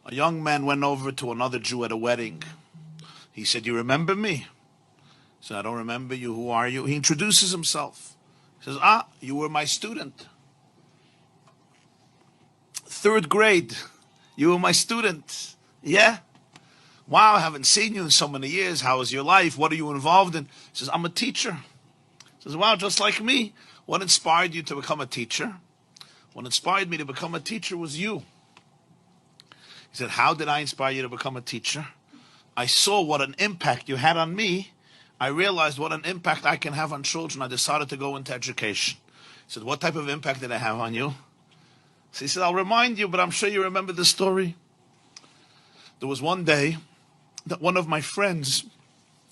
A young man went over to another Jew at a wedding. He said, "You remember me?" He said, "I don't remember you. Who are you?" He introduces himself. He says, "Ah, you were my student. Third grade. You were my student." "Yeah. Wow, I haven't seen you in so many years. How is your life? What are you involved in?" He says, "I'm a teacher." He says, "Wow, just like me. What inspired you to become a teacher?" "What inspired me to become a teacher was you." He said, "How did I inspire you to become a teacher?" "I saw what an impact you had on me. I realized what an impact I can have on children. I decided to go into education." He said, "What type of impact did I have on you?" So he said, "I'll remind you, but I'm sure you remember the story. There was one day that one of my friends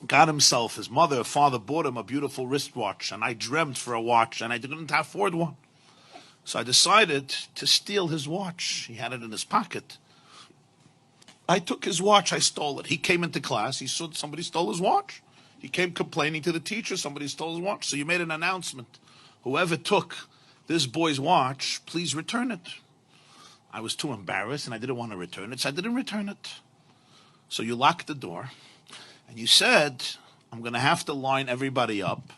got himself, his mother or father bought him a beautiful wristwatch, and I dreamt for a watch, and I didn't afford one. So I decided to steal his watch. He had it in his pocket. I took his watch, I stole it. He came into class, he saw that somebody stole his watch. He came complaining to the teacher, somebody stole his watch. So you made an announcement. Whoever took this boy's watch, please return it." I was too embarrassed and I didn't want to return it, so I didn't return it. So you locked the door and you said, "I'm going to have to line everybody up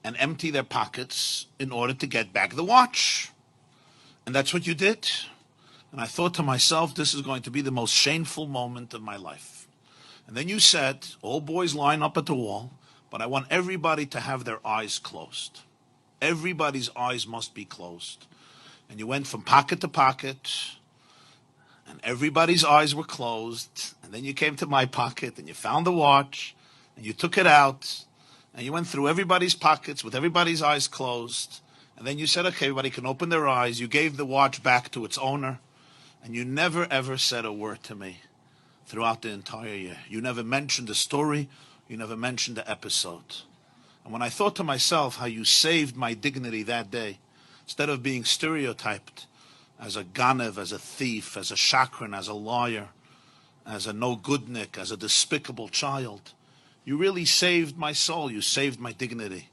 and empty their pockets in order to get back the watch." And that's what you did. And I thought to myself, this is going to be the most shameful moment of my life. And then you said, "All boys line up at the wall, but I want everybody to have their eyes closed. Everybody's eyes must be closed." And you went from pocket to pocket, and everybody's eyes were closed. And then you came to my pocket, and you found the watch, and you took it out, and you went through everybody's pockets with everybody's eyes closed. And then you said, "Okay, everybody can open their eyes." You gave the watch back to its owner. And you never ever said a word to me throughout the entire year. You never mentioned the story. You never mentioned the episode. And when I thought to myself how you saved my dignity that day, instead of being stereotyped as a ganev, as a thief, as a shakran, as a liar, as a no-goodnik, as a despicable child, you really saved my soul. You saved my dignity.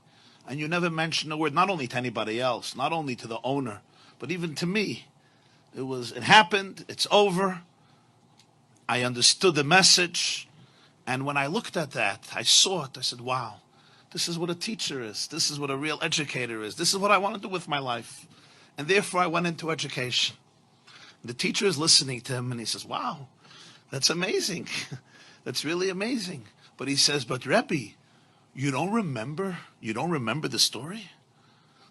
And you never mentioned a word, not only to anybody else, not only to the owner, but even to me. It happened, it's over. I understood the message. And when I looked at that, I saw it. I said, wow, this is what a teacher is. This is what a real educator is. This is what I want to do with my life. And therefore I went into education. The teacher is listening to him and he says, wow, that's amazing. That's really amazing. But he says, "But Rebbe, you don't remember the story?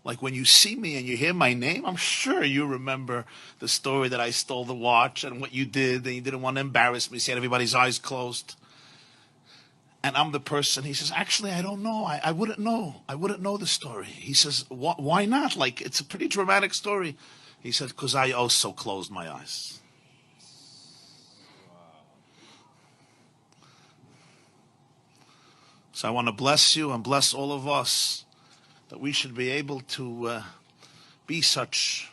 Like when you see me and you hear my name, I'm sure you remember the story that I stole the watch and what you did, and you didn't want to embarrass me, so you had everybody's eyes closed." And I'm the person, he says, "Actually, I don't know. I wouldn't know. I wouldn't know the story." He says, "Why not? Like, it's a pretty dramatic story." He said, "Because I also closed my eyes." So I want to bless you and bless all of us that we should be able to be such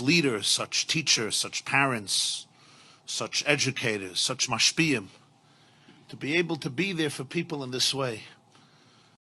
leaders, such teachers, such parents, such educators, such mashpiyim, to be able to be there for people in this way.